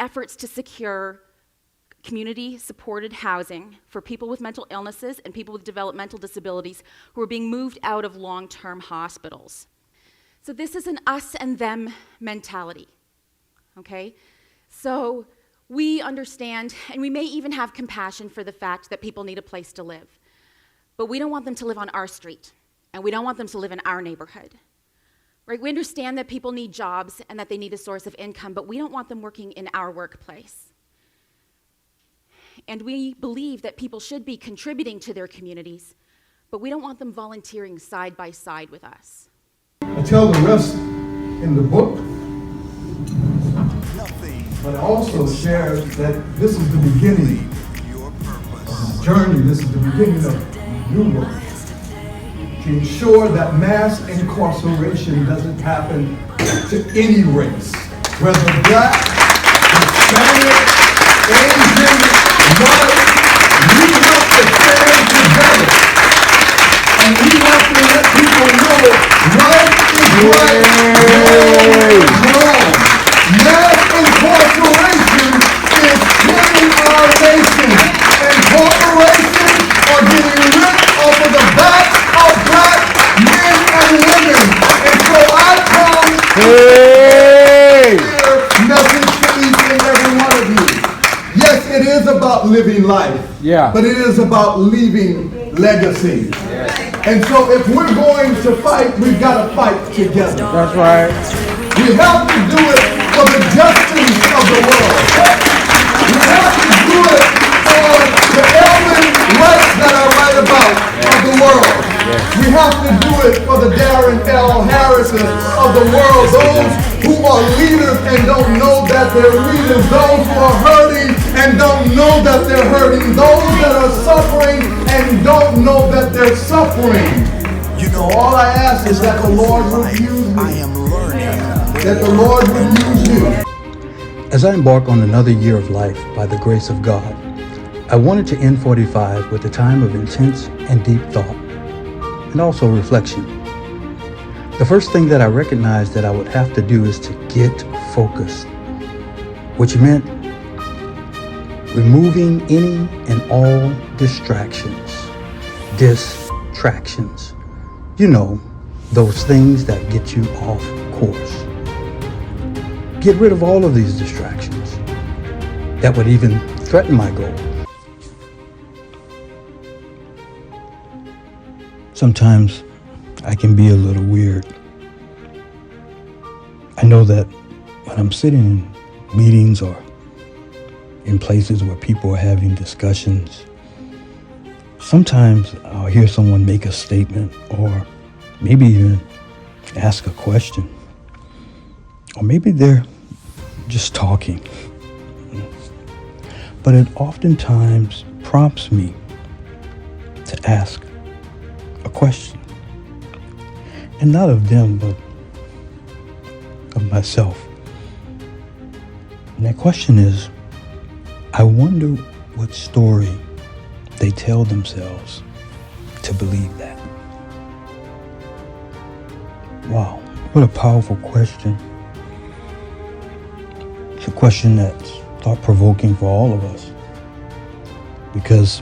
efforts to secure community-supported housing for people with mental illnesses and people with developmental disabilities who are being moved out of long-term hospitals. So this is an us and them mentality, okay? So we understand, and we may even have compassion for the fact that people need a place to live. But we don't want them to live on our street, and we don't want them to live in our neighborhood. Right? We understand that people need jobs and that they need a source of income, but we don't want them working in our workplace. And we believe that people should be contributing to their communities, but we don't want them volunteering side by side with us. I tell the rest in the book, but I also share that this is the beginning of the journey. This is the beginning of new work to ensure that mass incarceration doesn't happen to any race, whether black, Hispanic, Asian, white. We have to stand together, and we have to let people know right is right, wrong is wrong. Mass incarceration is killing our nation, and corporations are getting rich off of the backs of black men and women. And so I come here, message to each and every one of you. Yes, it is about living life, but it is about leaving legacy. And so if we're going to fight, we've got to fight together. That's right. We have to do it for the justice of the world. We have to do it for the ailment rights that are right about of the world. We have to do it for the Darren L. Harrises of the world, those who are leaders and don't know that they're leaders, those who are hurting and don't know that they're hurting, those that are suffering and don't know that they're suffering. So all I ask is that the Lord would use me, that the Lord would use you. As I embark on another year of life by the grace of God, I wanted to end 45 with a time of intense and deep thought, and also reflection. The first thing that I recognized that I would have to do is to get focused, which meant removing any and all distractions. You know, those things that get you off course. Get rid of all of these distractions that would even threaten my goal. Sometimes I can be a little weird. I know that when I'm sitting in meetings or in places where people are having discussions, sometimes I'll hear someone make a statement or maybe even ask a question. Or maybe they're just talking. But it oftentimes prompts me to ask a question. And not of them, but of myself. And that question is, I wonder what story they tell themselves to believe that. Wow, what a powerful question. It's a question that's thought-provoking for all of us. Because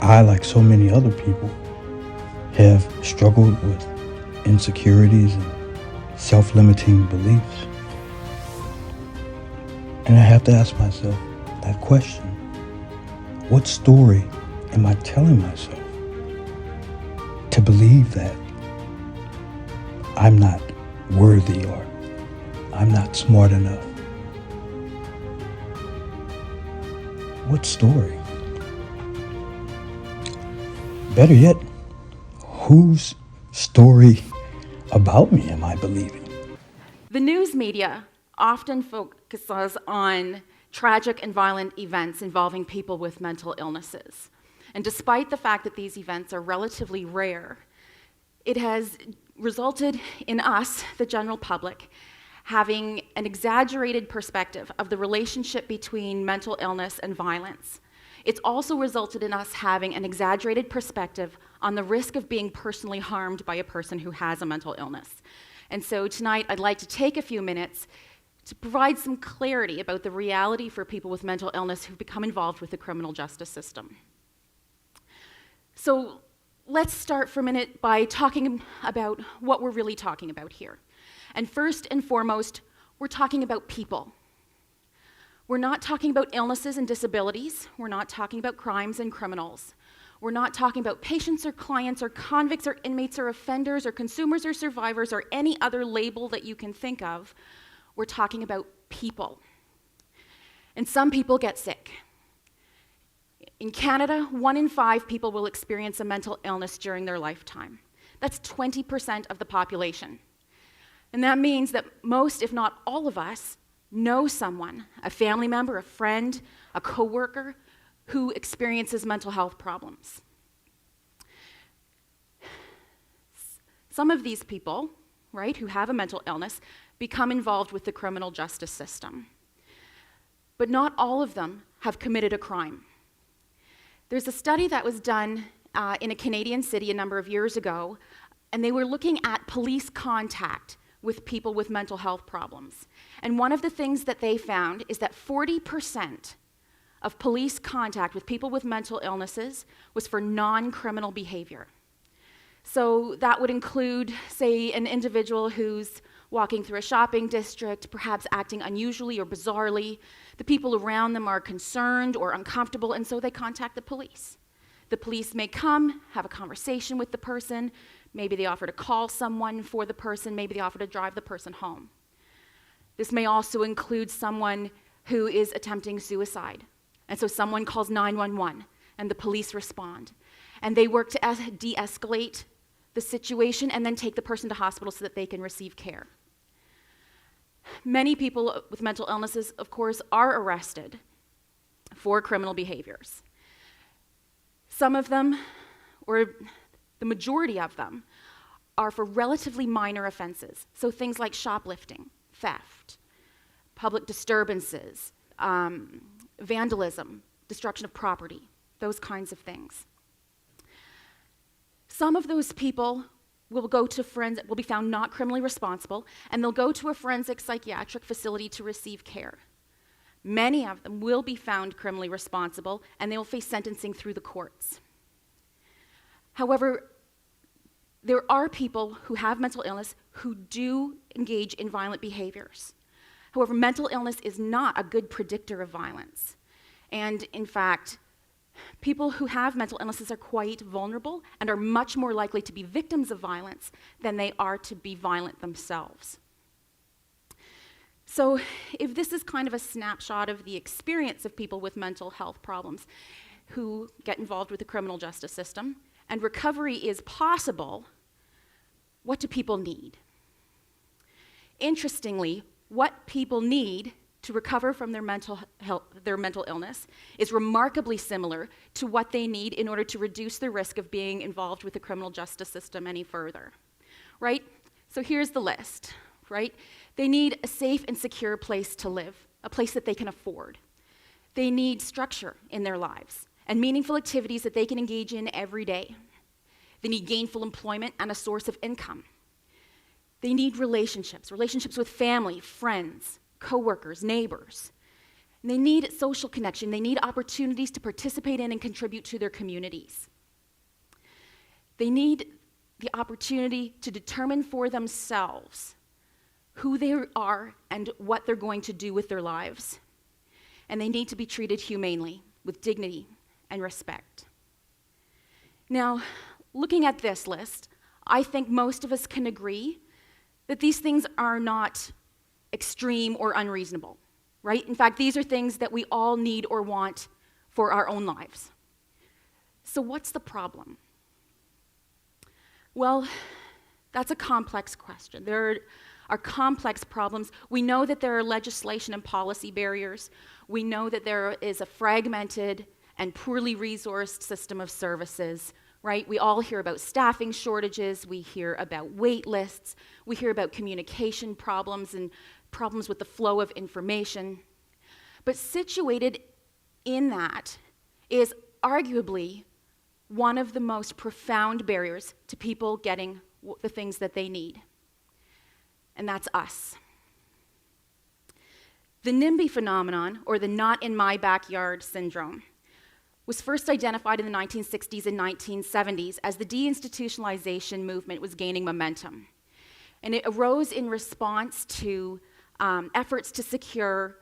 I, like so many other people, have struggled with insecurities and self-limiting beliefs. And I have to ask myself that question. What story am I telling myself to believe that I'm not worthy or I'm not smart enough? What story? Better yet, whose story about me am I believing? The news media often focuses on tragic and violent events involving people with mental illnesses. And despite the fact that these events are relatively rare, it has resulted in us, the general public, having an exaggerated perspective of the relationship between mental illness and violence. It's also resulted in us having an exaggerated perspective on the risk of being personally harmed by a person who has a mental illness. And so tonight, I'd like to take a few minutes to provide some clarity about the reality for people with mental illness who've become involved with the criminal justice system. So let's start for a minute by talking about what we're really talking about here. And first and foremost, we're talking about people. We're not talking about illnesses and disabilities. We're not talking about crimes and criminals. We're not talking about patients or clients or convicts or inmates or offenders or consumers or survivors or any other label that you can think of. We're talking about people. And some people get sick. In Canada, 1 in 5 people will experience a mental illness during their lifetime. That's 20% of the population. And that means that most, if not all of us, know someone, a family member, a friend, a coworker, who experiences mental health problems. Some of these people, right, who have a mental illness, become involved with the criminal justice system. But not all of them have committed a crime. There's a study that was done in a Canadian city a number of years ago, and they were looking at police contact with people with mental health problems. And one of the things that they found is that 40% of police contact with people with mental illnesses was for non-criminal behavior. So that would include, say, an individual who's walking through a shopping district, perhaps acting unusually or bizarrely. The people around them are concerned or uncomfortable, and so they contact the police. The police may come, have a conversation with the person. Maybe they offer to call someone for the person. Maybe they offer to drive the person home. This may also include someone who is attempting suicide. And so someone calls 911, and the police respond. And they work to de-escalate the situation and then take the person to hospital so that they can receive care. Many people with mental illnesses, of course, are arrested for criminal behaviors. Some of them, or the majority of them, are for relatively minor offenses. So things like shoplifting, theft, public disturbances, vandalism, destruction of property, those kinds of things. Some of those people will be found not criminally responsible, and they'll go to a forensic psychiatric facility to receive care. Many of them will be found criminally responsible, and they will face sentencing through the courts. However, there are people who have mental illness who do engage in violent behaviors. However, mental illness is not a good predictor of violence. And in fact, people who have mental illnesses are quite vulnerable and are much more likely to be victims of violence than they are to be violent themselves. So if this is kind of a snapshot of the experience of people with mental health problems who get involved with the criminal justice system, and recovery is possible, what do people need? Interestingly, what people need to recover from their mental illness is remarkably similar to what they need in order to reduce the risk of being involved with the criminal justice system any further, right? So here's the list, right? They need a safe and secure place to live, a place that they can afford. They need structure in their lives and meaningful activities that they can engage in every day. They need gainful employment and a source of income. They need relationships with family, friends, coworkers, neighbors. And they need social connection. They need opportunities to participate in and contribute to their communities. They need the opportunity to determine for themselves who they are and what they're going to do with their lives. And they need to be treated humanely, with dignity and respect. Now, looking at this list, I think most of us can agree that these things are not extreme or unreasonable, right? In fact, these are things that we all need or want for our own lives. So what's the problem? Well, that's a complex question. There are complex problems. We know that there are legislation and policy barriers. We know that there is a fragmented and poorly resourced system of services, right? We all hear about staffing shortages. We hear about wait lists. We hear about communication problems and problems with the flow of information. But situated in that is arguably one of the most profound barriers to people getting the things that they need. And that's us. The NIMBY phenomenon, or the not in my backyard syndrome, was first identified in the 1960s and 1970s as the deinstitutionalization movement was gaining momentum. And it arose in response to efforts to secure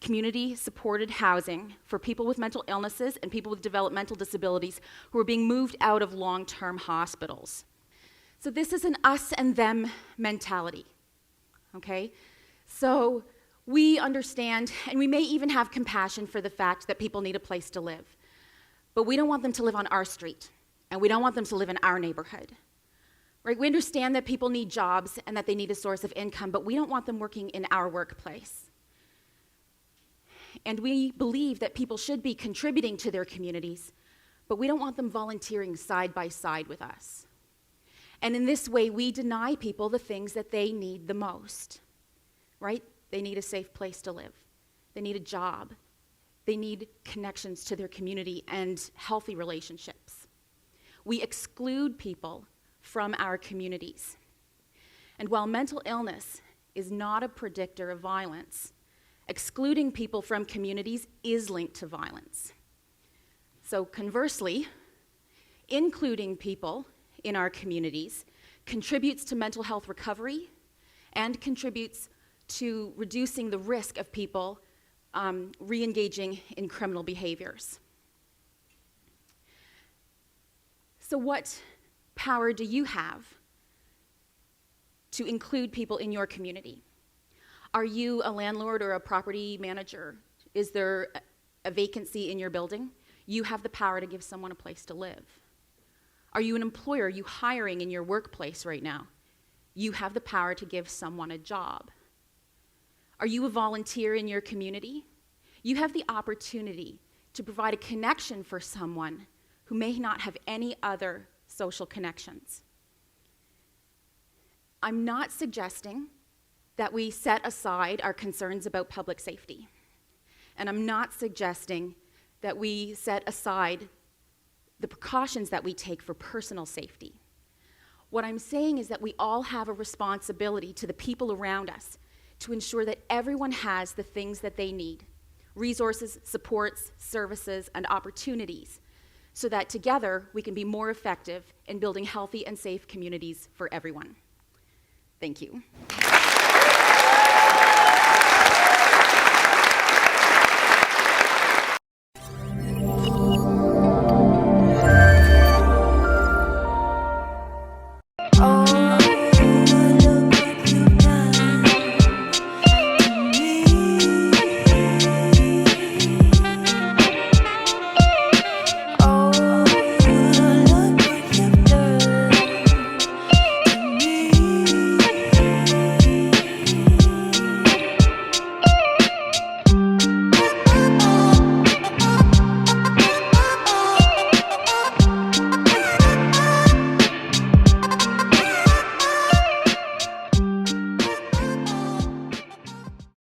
community-supported housing for people with mental illnesses and people with developmental disabilities who were being moved out of long-term hospitals. So this is an us and them mentality, okay? So we understand, and we may even have compassion for the fact that people need a place to live. But we don't want them to live on our street, and we don't want them to live in our neighborhood. Right? We understand that people need jobs and that they need a source of income, but we don't want them working in our workplace. And we believe that people should be contributing to their communities, but we don't want them volunteering side by side with us. And in this way, we deny people the things that they need the most, right? They need a safe place to live. They need a job. They need connections to their community and healthy relationships. We exclude people from our communities. And while mental illness is not a predictor of violence, excluding people from communities is linked to violence. So conversely, including people in our communities contributes to mental health recovery and contributes to reducing the risk of people re-engaging in criminal behaviors. So what power do you have to include people in your community? Are you a landlord or a property manager? Is there a vacancy in your building? You have the power to give someone a place to live. Are you an employer? Are you hiring in your workplace right now? You have the power to give someone a job. Are you a volunteer in your community? You have the opportunity to provide a connection for someone who may not have any other social connections. I'm not suggesting that we set aside our concerns about public safety. And I'm not suggesting that we set aside the precautions that we take for personal safety. What I'm saying is that we all have a responsibility to the people around us to ensure that everyone has the things that they need, resources, supports, services, and opportunities, so that together we can be more effective in building healthy and safe communities for everyone. Thank you.